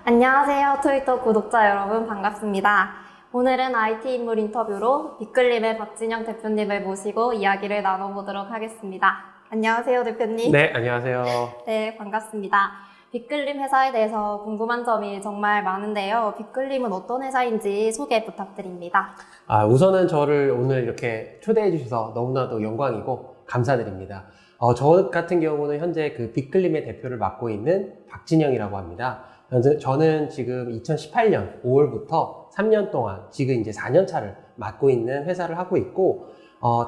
안녕하세요. 트위터 구독자 여러분 반갑습니다. 오늘은 IT 인물 인터뷰로 빅클림의 박진영 대표님을 모시고 이야기를 나눠보도록 하겠습니다. 안녕하세요, 대표님. 네, 안녕하세요. 네, 반갑습니다. 빅클림 회사에 대해서 궁금한 점이 정말 많은데요. 빅클림은 어떤 회사인지 소개 부탁드립니다. 우선은 저를 오늘 이렇게 초대해 주셔서 너무나도 영광이고 감사드립니다. 저 같은 경우는 현재 그 빅클림의 대표를 맡고 있는 박진영이라고 합니다. 저는 지금 2018년 5월부터 3년 동안 지금 이제 4년 차를 맡고 있는 회사를 하고 있고,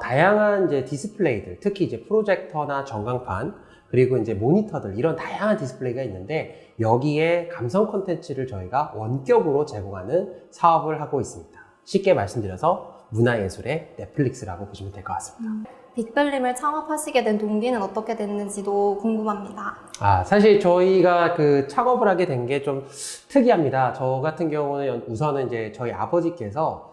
다양한 이제 디스플레이들, 특히 이제 프로젝터나 전광판, 그리고 이제 모니터들, 이런 다양한 디스플레이가 있는데, 여기에 감성 콘텐츠를 저희가 원격으로 제공하는 사업을 하고 있습니다. 쉽게 말씀드려서 문화예술의 넷플릭스라고 보시면 될 것 같습니다. 빅클림을 창업하시게 된 동기는 어떻게 됐는지도 궁금합니다. 사실 저희가 그 창업을 하게 된 게 좀 특이합니다. 저 같은 경우는 우선은 이제 저희 아버지께서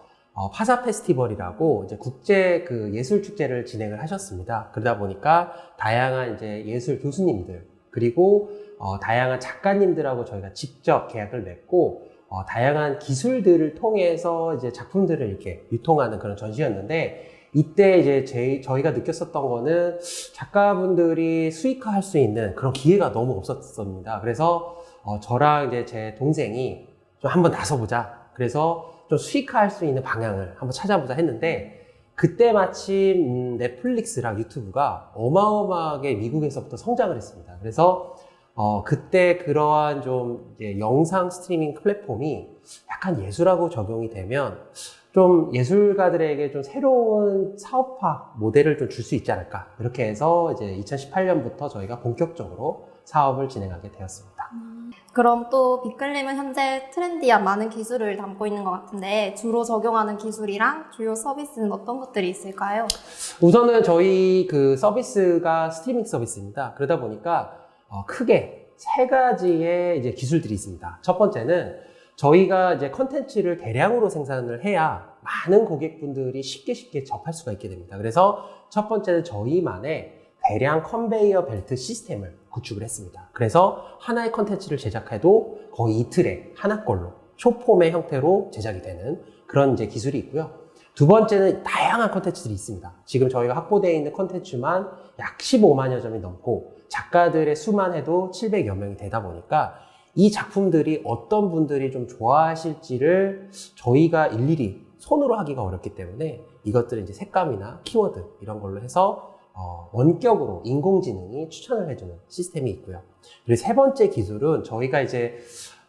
파사 페스티벌이라고 이제 국제 그 예술 축제를 진행을 하셨습니다. 그러다 보니까 다양한 이제 예술 교수님들, 그리고 다양한 작가님들하고 저희가 직접 계약을 맺고 다양한 기술들을 통해서 이제 작품들을 이렇게 유통하는 그런 전시였는데, 이때 이제 저희가 느꼈었던 거는 작가분들이 수익화할 수 있는 그런 기회가 너무 없었습니다. 그래서 저랑 이제 제 동생이 좀 한번 나서보자. 그래서 좀 수익화할 수 있는 방향을 한번 찾아보자 했는데, 그때 마침 넷플릭스랑 유튜브가 어마어마하게 미국에서부터 성장을 했습니다. 그래서 그때 그러한 좀 이제 영상 스트리밍 플랫폼이 약간 예술하고 적용이 되면 좀 예술가들에게 좀 새로운 사업화 모델을 좀 줄 수 있지 않을까. 이렇게 해서 이제 2018년부터 저희가 본격적으로 사업을 진행하게 되었습니다. 그럼 또 빅클림은 현재 트렌디한 많은 기술을 담고 있는 것 같은데, 주로 적용하는 기술이랑 주요 서비스는 어떤 것들이 있을까요? 우선은 저희 그 서비스가 스트리밍 서비스입니다. 그러다 보니까 크게 세 가지의 이제 기술들이 있습니다. 첫 번째는 저희가 이제 컨텐츠를 대량으로 생산을 해야 많은 고객분들이 쉽게 접할 수가 있게 됩니다. 그래서 첫 번째는 저희만의 대량 컨베이어 벨트 시스템을 구축을 했습니다. 그래서 하나의 컨텐츠를 제작해도 거의 이틀에 하나꼴로 쇼폼의 형태로 제작이 되는 그런 이제 기술이 있고요. 두 번째는 다양한 컨텐츠들이 있습니다. 지금 저희가 확보되어 있는 컨텐츠만 약 15만여 점이 넘고 작가들의 수만 해도 700여 명이 되다 보니까 이 작품들이 어떤 분들이 좀 좋아하실지를 저희가 일일이 손으로 하기가 어렵기 때문에 이것들을 이제 색감이나 키워드 이런 걸로 해서 원격으로 인공지능이 추천을 해주는 시스템이 있고요. 그리고 세 번째 기술은 저희가 이제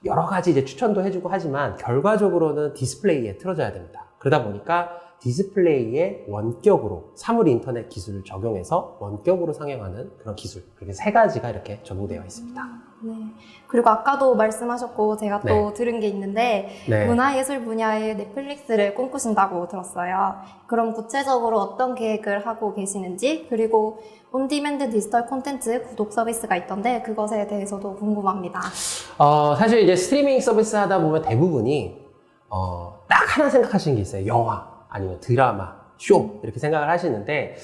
여러 가지 이제 추천도 해주고 하지만 결과적으로는 디스플레이에 틀어져야 됩니다. 그러다 보니까 디스플레이에 원격으로 사물 인터넷 기술을 적용해서 원격으로 상영하는 그런 기술, 그렇게 세 가지가 이렇게 적용되어 있습니다. 네. 그리고 아까도 말씀하셨고 제가 또 들은 게 있는데, 네. 문화예술 분야의 넷플릭스를 꿈꾸신다고 들었어요. 그럼 구체적으로 어떤 계획을 하고 계시는지, 그리고 온디맨드 디지털 콘텐츠 구독 서비스가 있던데 그것에 대해서도 궁금합니다. 사실 이제 스트리밍 서비스 하다 보면 대부분이 딱 하나 생각하시는 게 있어요. 영화 아니면 드라마, 쇼 이렇게 생각을 하시는데,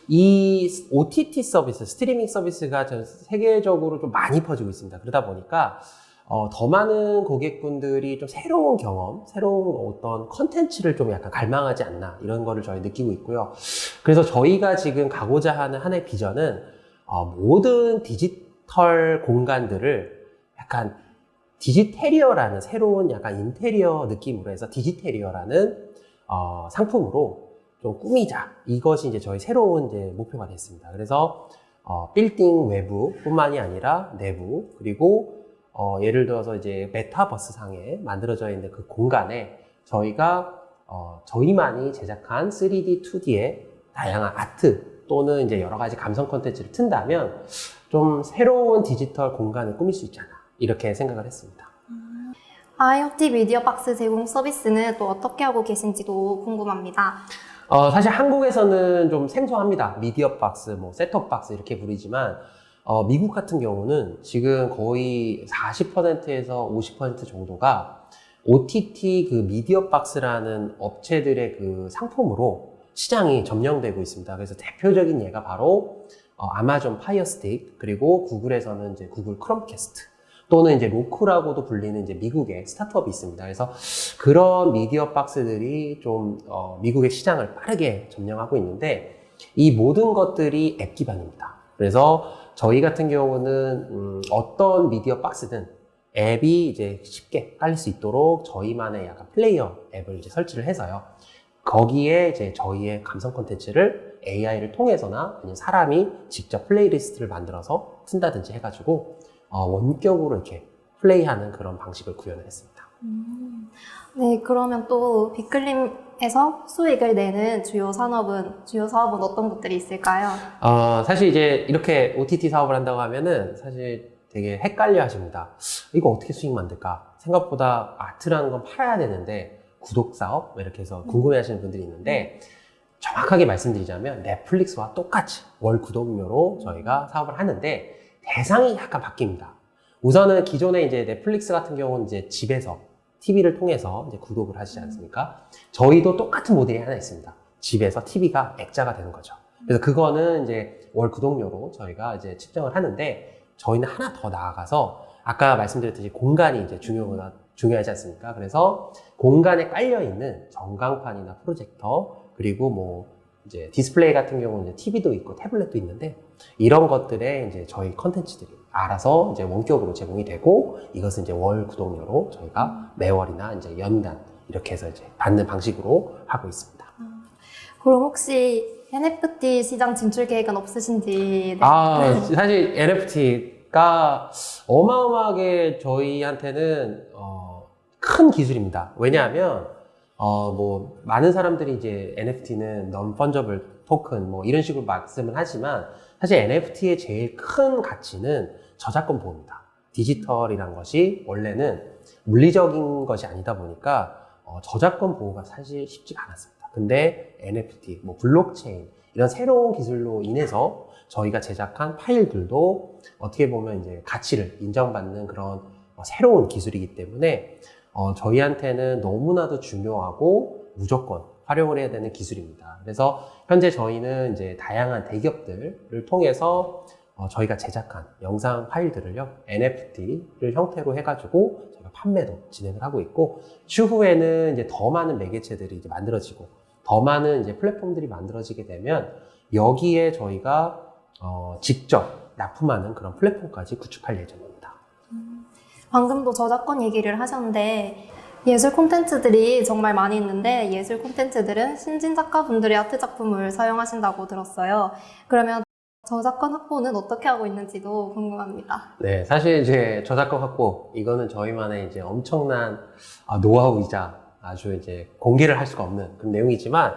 이 OTT 서비스, 스트리밍 서비스가 전 세계적으로 좀 많이 퍼지고 있습니다. 그러다 보니까 더 많은 고객분들이 좀 새로운 경험, 새로운 어떤 컨텐츠를 좀 약간 갈망하지 않나, 이런 거를 저희 느끼고 있고요. 그래서 저희가 지금 가고자 하는 하나의 비전은 모든 디지털 공간들을 약간 디지테리어라는 새로운 약간 인테리어 느낌으로 해서 디지테리어라는 상품으로 좀 꾸미자. 이것이 이제 저희 새로운 이제 목표가 됐습니다. 그래서 빌딩 외부뿐만이 아니라 내부, 그리고 예를 들어서 이제 메타버스 상에 만들어져 있는 그 공간에 저희가 저희만이 제작한 3D, 2D의 다양한 아트 또는 이제 여러 가지 감성 콘텐츠를 튼다면 좀 새로운 디지털 공간을 꾸밀 수 있잖아, 이렇게 생각을 했습니다. IoT 미디어 박스 제공 서비스는 또 어떻게 하고 계신지도 궁금합니다. 사실 한국에서는 좀 생소합니다. 미디어 박스, 뭐 셋톱 박스 이렇게 부르지만 미국 같은 경우는 지금 거의 40%에서 50% 정도가 OTT 그 미디어 박스라는 업체들의 그 상품으로 시장이 점령되고 있습니다. 그래서 대표적인 예가 바로 아마존 파이어 스틱, 그리고 구글에서는 이제 구글 크롬캐스트, 또는 이제 로크라고도 불리는 이제 미국의 스타트업이 있습니다. 그래서 그런 미디어 박스들이 좀 미국의 시장을 빠르게 점령하고 있는데 이 모든 것들이 앱 기반입니다. 그래서 저희 같은 경우는 어떤 미디어 박스든 앱이 이제 쉽게 깔릴 수 있도록 저희만의 약간 플레이어 앱을 이제 설치를 해서요. 거기에 이제 저희의 감성 콘텐츠를 AI를 통해서나 아니면 사람이 직접 플레이리스트를 만들어서 튼다든지 해가지고 원격으로 이렇게 플레이하는 그런 방식을 구현을 했습니다. 네, 그러면 또 빅클림에서 수익을 내는 주요 사업은 어떤 것들이 있을까요? 사실 이제 이렇게 OTT 사업을 한다고 하면은 사실 되게 헷갈려 하십니다. 이거 어떻게 수익 만들까? 생각보다 아트라는 건 팔아야 되는데 구독 사업? 이렇게 해서 궁금해 하시는 분들이 있는데 정확하게 말씀드리자면 넷플릭스와 똑같이 월 구독료로 저희가 사업을 하는데 대상이 약간 바뀝니다. 우선은 기존에 이제 넷플릭스 같은 경우는 이제 집에서 TV를 통해서 이제 구독을 하시지 않습니까? 저희도 똑같은 모델이 하나 있습니다. 집에서 TV가 액자가 되는 거죠. 그래서 그거는 이제 월 구독료로 저희가 이제 측정을 하는데 저희는 하나 더 나아가서 아까 말씀드렸듯이 공간이 이제 중요하지 않습니까? 그래서 공간에 깔려있는 전광판이나 프로젝터 그리고 뭐 이제 디스플레이 같은 경우는 이제 TV도 있고 태블릿도 있는데 이런 것들에 이제 저희 컨텐츠들이 알아서 이제 원격으로 제공이 되고 이것은 이제 월 구독료로 저희가 매월이나 이제 연간 이렇게 해서 이제 받는 방식으로 하고 있습니다. 그럼 혹시 NFT 시장 진출 계획은 없으신지? 네. 사실 NFT가 어마어마하게 저희한테는 큰 기술입니다. 왜냐하면 뭐 많은 사람들이 이제 NFT는 Non-Fungible Token 뭐 이런 식으로 말씀을 하지만 사실 NFT의 제일 큰 가치는 저작권 보호입니다. 디지털이란 것이 원래는 물리적인 것이 아니다 보니까 저작권 보호가 사실 쉽지가 않았습니다. 근데 NFT, 뭐 블록체인 이런 새로운 기술로 인해서 저희가 제작한 파일들도 어떻게 보면 이제 가치를 인정받는 그런 새로운 기술이기 때문에 저희한테는 너무나도 중요하고 무조건 활용을 해야 되는 기술입니다. 그래서 현재 저희는 이제 다양한 대기업들을 통해서 저희가 제작한 영상 파일들을요, NFT를 형태로 해가지고 저희가 판매도 진행을 하고 있고, 추후에는 이제 더 많은 매개체들이 이제 만들어지고, 더 많은 이제 플랫폼들이 만들어지게 되면 여기에 저희가 직접 납품하는 그런 플랫폼까지 구축할 예정입니다. 방금도 저작권 얘기를 하셨는데 예술 콘텐츠들이 정말 많이 있는데 예술 콘텐츠들은 신진 작가분들의 아트 작품을 사용하신다고 들었어요. 그러면 저작권 확보는 어떻게 하고 있는지도 궁금합니다. 네, 사실 이제 저작권 확보, 이거는 저희만의 이제 엄청난 노하우이자 아주 이제 공개를 할 수가 없는 그런 내용이지만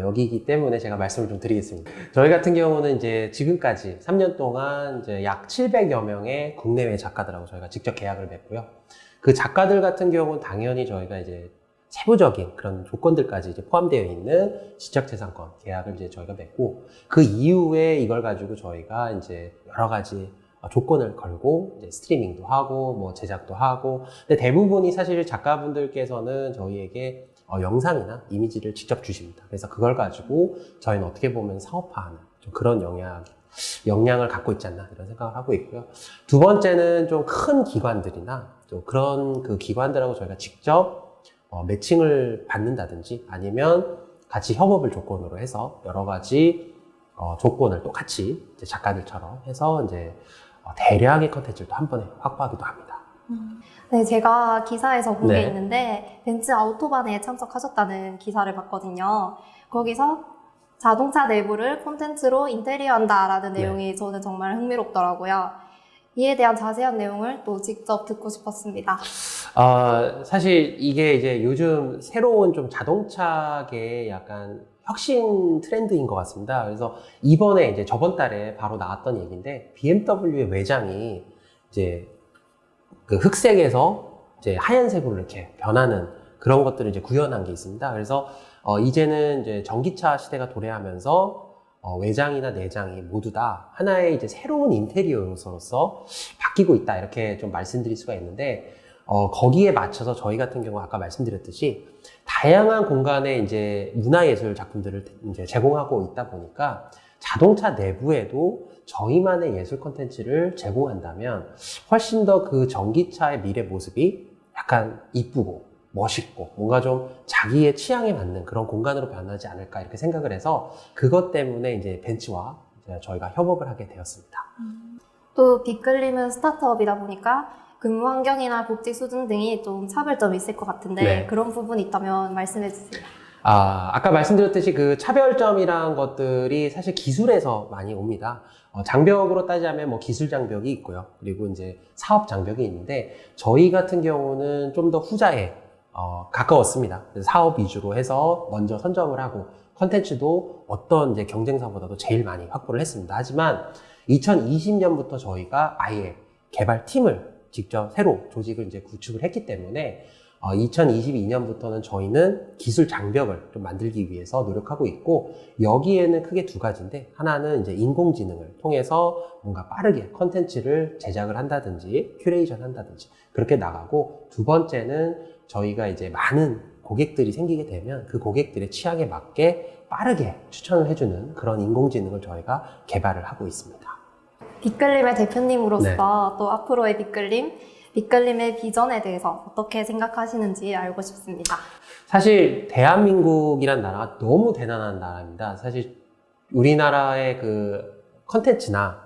여기이기 때문에 제가 말씀을 좀 드리겠습니다. 저희 같은 경우는 이제 지금까지 3년 동안 이제 약 700여 명의 국내외 작가들하고 저희가 직접 계약을 맺고요. 그 작가들 같은 경우는 당연히 저희가 이제 세부적인 그런 조건들까지 이제 포함되어 있는 지적재산권 계약을 이제 저희가 맺고 그 이후에 이걸 가지고 저희가 이제 여러 가지 조건을 걸고 이제 스트리밍도 하고 뭐 제작도 하고 근데 대부분이 사실 작가분들께서는 저희에게 영상이나 이미지를 직접 주십니다. 그래서 그걸 가지고 저희는 어떻게 보면 사업화하는 좀 그런 역량을 갖고 있지 않나 이런 생각을 하고 있고요. 두 번째는 좀 큰 기관들이나 좀 그런 그 기관들하고 저희가 직접 매칭을 받는다든지 아니면 같이 협업을 조건으로 해서 여러 가지 조건을 똑같이 이제 작가들처럼 해서 이제 대량의 컨텐츠를 또 한 번에 확보하기도 합니다. 네, 제가 기사에서 본 게 네. 있는데 벤츠 아우토반에 참석하셨다는 기사를 봤거든요. 거기서 자동차 내부를 콘텐츠로 인테리어한다라는 네. 내용이 저는 정말 흥미롭더라고요. 이에 대한 자세한 내용을 또 직접 듣고 싶었습니다. 사실 이게 이제 요즘 새로운 좀 자동차계의 약간 혁신 트렌드인 것 같습니다. 그래서 이번에 이제 저번 달에 바로 나왔던 얘기인데 BMW의 외장이 이제 그 흑색에서 이제 하얀색으로 이렇게 변하는 그런 것들을 이제 구현한 게 있습니다. 그래서 이제는 이제 전기차 시대가 도래하면서 외장이나 내장이 모두 다 하나의 이제 새로운 인테리어 요소로서 바뀌고 있다 이렇게 좀 말씀드릴 수가 있는데 거기에 맞춰서 저희 같은 경우 아까 말씀드렸듯이 다양한 공간에 이제 문화예술 작품들을 이제 제공하고 있다 보니까 자동차 내부에도 저희만의 예술 콘텐츠를 제공한다면 훨씬 더 그 전기차의 미래 모습이 약간 이쁘고 멋있고 뭔가 좀 자기의 취향에 맞는 그런 공간으로 변하지 않을까 이렇게 생각을 해서 그것 때문에 이제 벤츠와 이제 저희가 협업을 하게 되었습니다. 또 빅클림은 스타트업이다 보니까 근무 환경이나 복지 수준 등이 좀 차별점이 있을 것 같은데 네. 그런 부분이 있다면 말씀해 주세요. 아까 말씀드렸듯이 그 차별점이란 것들이 사실 기술에서 많이 옵니다. 장벽으로 따지자면 뭐 기술 장벽이 있고요. 그리고 이제 사업 장벽이 있는데 저희 같은 경우는 좀 더 후자에 가까웠습니다. 그래서 사업 위주로 해서 먼저 선점을 하고 컨텐츠도 어떤 이제 경쟁사보다도 제일 많이 확보를 했습니다. 하지만 2020년부터 저희가 아예 개발팀을 직접 새로 조직을 이제 구축을 했기 때문에 2022년부터는 저희는 기술 장벽을 좀 만들기 위해서 노력하고 있고 여기에는 크게 두 가지인데 하나는 이제 인공지능을 통해서 뭔가 빠르게 컨텐츠를 제작을 한다든지 큐레이션 한다든지 그렇게 나가고 두 번째는 저희가 이제 많은 고객들이 생기게 되면 그 고객들의 취향에 맞게 빠르게 추천을 해주는 그런 인공지능을 저희가 개발을 하고 있습니다. 빅클림의 대표님으로서 네. 또 앞으로의 빅클림의 비전에 대해서 어떻게 생각하시는지 알고 싶습니다. 사실 대한민국이란 나라가 너무 대단한 나라입니다. 사실 우리나라의 그 컨텐츠나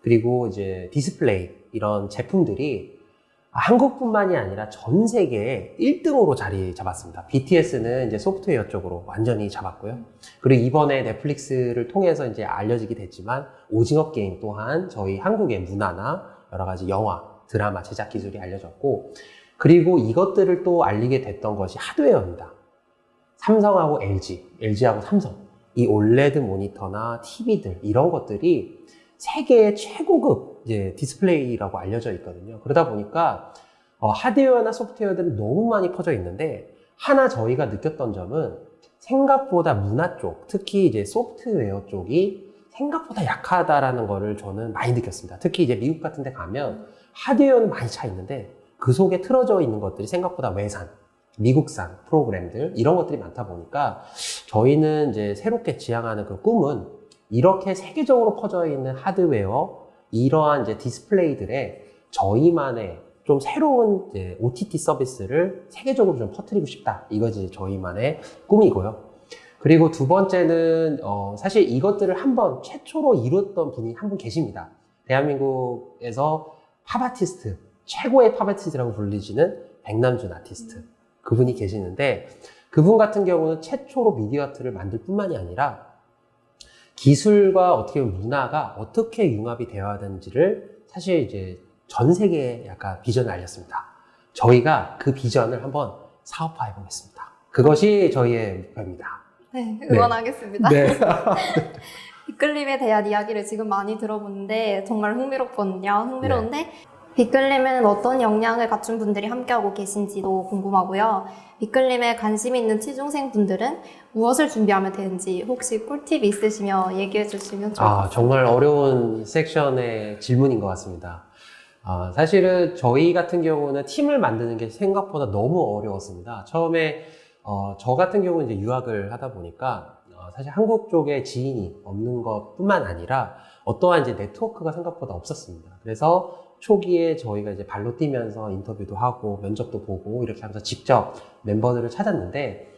그리고 이제 디스플레이 이런 제품들이 한국뿐만이 아니라 전 세계에 1등으로 자리 잡았습니다. BTS는 이제 소프트웨어 쪽으로 완전히 잡았고요. 그리고 이번에 넷플릭스를 통해서 이제 알려지게 됐지만 오징어 게임 또한 저희 한국의 문화나 여러 가지 영화, 드라마 제작 기술이 알려졌고 그리고 이것들을 또 알리게 됐던 것이 하드웨어입니다. 삼성하고 LG하고 삼성 이 올레드 모니터나 TV들 이런 것들이 세계의 최고급 이제 디스플레이라고 알려져 있거든요. 그러다 보니까 하드웨어나 소프트웨어들은 너무 많이 퍼져 있는데 하나 저희가 느꼈던 점은 생각보다 문화 쪽, 특히 이제 소프트웨어 쪽이 생각보다 약하다라는 거를 저는 많이 느꼈습니다. 특히 이제 미국 같은 데 가면 하드웨어는 많이 차 있는데 그 속에 틀어져 있는 것들이 생각보다 외산, 미국산 프로그램들 이런 것들이 많다 보니까 저희는 이제 새롭게 지향하는 그 꿈은 이렇게 세계적으로 퍼져 있는 하드웨어, 이러한 이제 디스플레이들에 저희만의 좀 새로운 이제 OTT 서비스를 세계적으로 좀 퍼뜨리고 싶다. 이것이 저희만의 꿈이고요. 그리고 두 번째는 사실 이것들을 한번 최초로 이뤘던 분이 한 분 계십니다. 대한민국에서 팝 아티스트, 최고의 팝 아티스트라고 불리시는 백남준 아티스트. 그분이 계시는데 그분 같은 경우는 최초로 미디어 아트를 만들 뿐만이 아니라 기술과 어떻게 보면 문화가 어떻게 융합이 되어야 되는지를 사실 이제 전 세계에 약간 비전을 알렸습니다. 저희가 그 비전을 한번 사업화해 보겠습니다. 그것이 저희의 목표입니다. 네, 응원하겠습니다. 네. 빅클림에 대한 이야기를 지금 많이 들어보는데 정말 흥미롭거든요. 빅클림에는 어떤 역량을 갖춘 분들이 함께하고 계신지도 궁금하고요. 빅클림에 관심 있는 취중생 분들은 무엇을 준비하면 되는지 혹시 꿀팁이 있으시면 얘기해 주시면 좋을 것 같습니다. 정말 어려운 섹션의 질문인 것 같습니다. 사실은 저희 같은 경우는 팀을 만드는 게 생각보다 너무 어려웠습니다. 처음에 저 같은 경우는 이제 유학을 하다 보니까 사실 한국 쪽에 지인이 없는 것뿐만 아니라 어떠한 이제 네트워크가 생각보다 없었습니다. 그래서 초기에 저희가 이제 발로 뛰면서 인터뷰도 하고 면접도 보고 이렇게 하면서 직접 멤버들을 찾았는데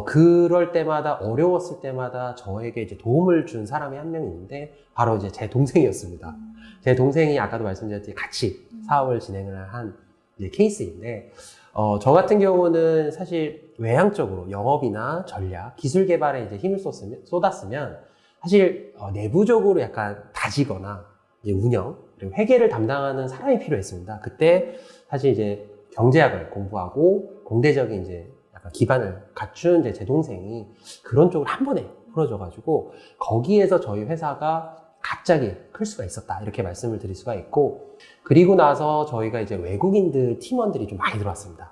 그럴 때마다 어려웠을 때마다 저에게 이제 도움을 준 사람이 한 명 있는데 바로 이제 제 동생이었습니다. 제 동생이 아까도 말씀드렸듯이 같이 사업을 진행을 한 이제 케이스인데 저 같은 경우는 사실 외향적으로 영업이나 전략, 기술 개발에 이제 힘을 쏟았으면 사실 내부적으로 약간 다지거나 이제 운영 그리고 회계를 담당하는 사람이 필요했습니다. 그때 사실 이제 경제학을 공부하고 공대적인 이제 약간 기반을 갖춘 이제 제 동생이 그런 쪽을 한 번에 풀어줘가지고 거기에서 저희 회사가 갑자기 클 수가 있었다 이렇게 말씀을 드릴 수가 있고 그리고 나서 저희가 이제 외국인들 팀원들이 좀 많이 들어왔습니다.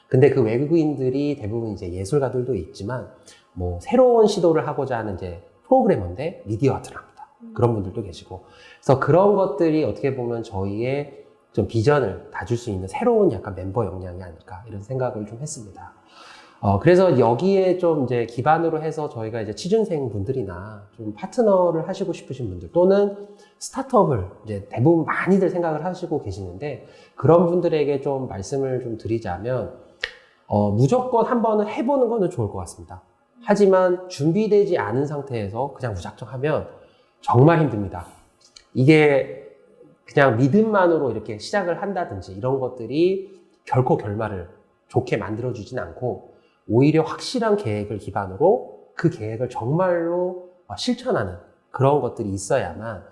근데 그 외국인들이 대부분 이제 예술가들도 있지만 뭐 새로운 시도를 하고자 하는 이제 프로그래머인데 미디어 아트를 합니다. 그런 분들도 계시고 그래서 그런 것들이 어떻게 보면 저희의 좀 비전을 다줄 수 있는 새로운 약간 멤버 역량이 아닐까 이런 생각을 좀 했습니다. 그래서 여기에 좀 이제 기반으로 해서 저희가 이제 취준생 분들이나 좀 파트너를 하시고 싶으신 분들 또는 스타트업을 이제 대부분 많이들 생각을 하시고 계시는데 그런 분들에게 좀 말씀을 좀 드리자면 무조건 한 번은 해보는 거는 좋을 것 같습니다. 하지만 준비되지 않은 상태에서 그냥 무작정 하면 정말 힘듭니다. 이게 그냥 믿음만으로 이렇게 시작을 한다든지 이런 것들이 결코 결말을 좋게 만들어주진 않고 오히려 확실한 계획을 기반으로 그 계획을 정말로 실천하는 그런 것들이 있어야만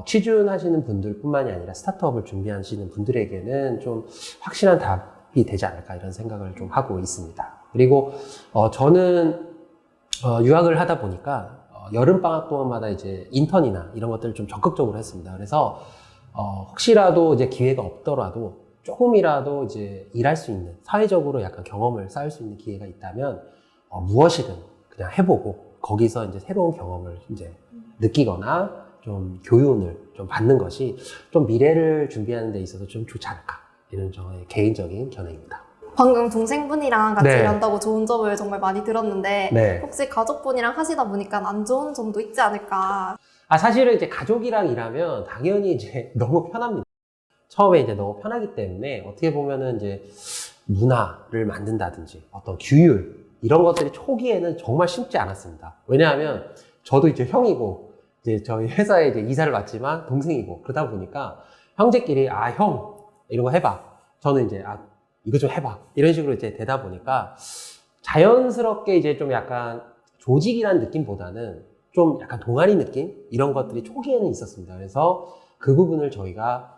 취준하시는 분들뿐만이 아니라 스타트업을 준비하시는 분들에게는 좀 확실한 답이 되지 않을까 이런 생각을 좀 하고 있습니다. 그리고 저는 유학을 하다 보니까 여름방학 동안마다 이제 인턴이나 이런 것들을 좀 적극적으로 했습니다. 그래서 혹시라도 이제 기회가 없더라도 조금이라도 이제 일할 수 있는, 사회적으로 약간 경험을 쌓을 수 있는 기회가 있다면, 무엇이든 그냥 해보고, 거기서 이제 새로운 경험을 이제 느끼거나, 좀 교훈을 좀 받는 것이 좀 미래를 준비하는 데 있어서 좀 좋지 않을까. 이런 저의 개인적인 견해입니다. 방금 동생분이랑 같이 네. 일한다고 좋은 점을 정말 많이 들었는데, 네. 혹시 가족분이랑 하시다 보니까 안 좋은 점도 있지 않을까? 사실은 이제 가족이랑 일하면 당연히 이제 너무 편합니다. 처음에 이제 너무 편하기 때문에 어떻게 보면은 이제 문화를 만든다든지 어떤 규율 이런 것들이 초기에는 정말 쉽지 않았습니다. 왜냐하면 저도 이제 형이고 이제 저희 회사에 이제 이사를 왔지만 동생이고 그러다 보니까 형제끼리 형 이런 거 해봐. 저는 이제 이거 좀 해봐. 이런 식으로 이제 되다 보니까 자연스럽게 이제 좀 약간 조직이라는 느낌보다는 좀 약간 동아리 느낌 이런 것들이 초기에는 있었습니다. 그래서 그 부분을 저희가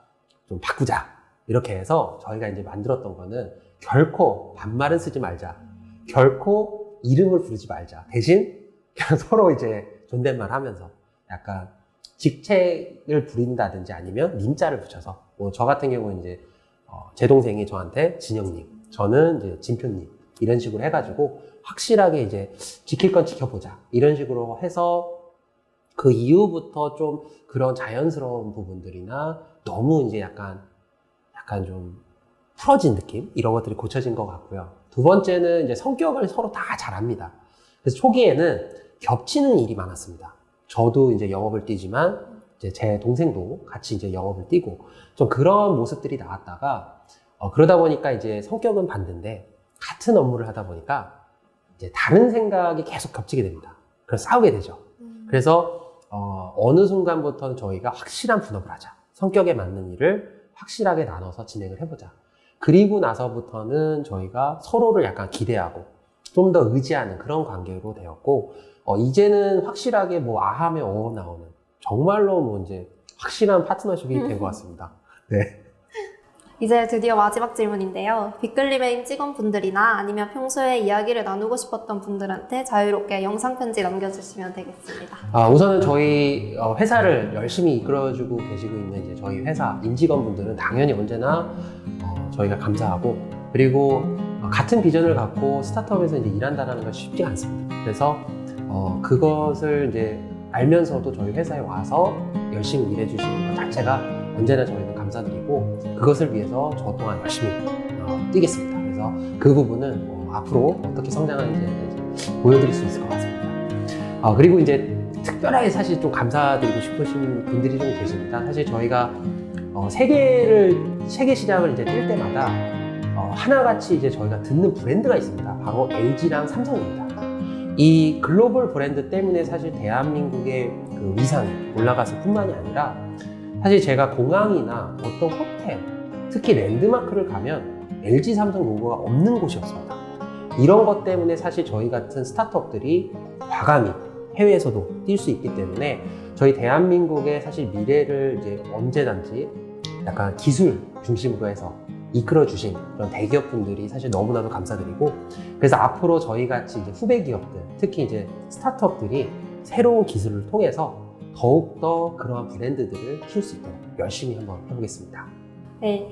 좀 바꾸자 이렇게 해서 저희가 이제 만들었던 거는 결코 반말은 쓰지 말자, 결코 이름을 부르지 말자, 대신 그냥 서로 이제 존댓말 하면서 약간 직책을 부린다든지 아니면 님자를 붙여서 뭐 저 같은 경우는 이제 제 동생이 저한테 진영님, 저는 이제 진표님 이런 식으로 해가지고 확실하게 이제 지킬 건 지켜보자 이런 식으로 해서 그 이후부터 좀 그런 자연스러운 부분들이나 너무 이제 약간 좀 풀어진 느낌? 이런 것들이 고쳐진 것 같고요. 두 번째는 이제 성격을 서로 다 잘 압니다. 그래서 초기에는 겹치는 일이 많았습니다. 저도 이제 영업을 뛰지만 이제 제 동생도 같이 이제 영업을 뛰고 좀 그런 모습들이 나왔다가 그러다 보니까 이제 성격은 반대인데 같은 업무를 하다 보니까 이제 다른 생각이 계속 겹치게 됩니다. 그래서 싸우게 되죠. 그래서 어느 순간부터는 저희가 확실한 분업을 하자. 성격에 맞는 일을 확실하게 나눠서 진행을 해보자. 그리고 나서부터는 저희가 서로를 약간 기대하고 좀 더 의지하는 그런 관계로 되었고 이제는 확실하게 뭐 하면 나오는 정말로 뭐 이제 확실한 파트너십이 된 것 같습니다. 네. 이제 드디어 마지막 질문인데요. 빅클림의 직원분들이나 아니면 평소에 이야기를 나누고 싶었던 분들한테 자유롭게 영상 편지 남겨주시면 되겠습니다. 우선은 저희 회사를 열심히 이끌어주고 계시고 있는 이제 저희 회사 임직원분들은 당연히 언제나 저희가 감사하고 그리고 같은 비전을 갖고 스타트업에서 이제 일한다는 건 쉽지 않습니다. 그래서 그것을 이제 알면서도 저희 회사에 와서 열심히 일해주시는 것 자체가 언제나 저희는 감사드리고 그것을 위해서 저 또한 열심히 뛰겠습니다. 그래서 그 부분은 앞으로 어떻게 성장하는지 보여드릴 수 있을 것 같습니다. 그리고 이제 특별하게 사실 좀 감사드리고 싶으신 분들이 좀 계십니다. 사실 저희가 세계 시장을 이제 뛸 때마다 하나같이 이제 저희가 듣는 브랜드가 있습니다. 바로 LG랑 삼성입니다. 이 글로벌 브랜드 때문에 사실 대한민국의 그 위상이 올라갔을 뿐만이 아니라 사실 제가 공항이나 어떤 호텔, 특히 랜드마크를 가면 LG 삼성 로고가 없는 곳이 없습니다. 이런 것 때문에 사실 저희 같은 스타트업들이 과감히 해외에서도 뛸 수 있기 때문에 저희 대한민국의 사실 미래를 이제 언제든지 약간 기술 중심으로 해서 이끌어주신 그런 대기업분들이 사실 너무나도 감사드리고 그래서 앞으로 저희 같이 이제 후배 기업들, 특히 이제 스타트업들이 새로운 기술을 통해서 더욱더 그러한 브랜드들을 키울 수 있도록 열심히 한번 해보겠습니다. 네,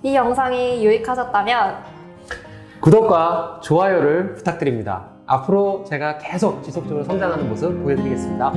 이 영상이 유익하셨다면 구독과 좋아요를 부탁드립니다. 앞으로 제가 계속 지속적으로 성장하는 모습 보여드리겠습니다.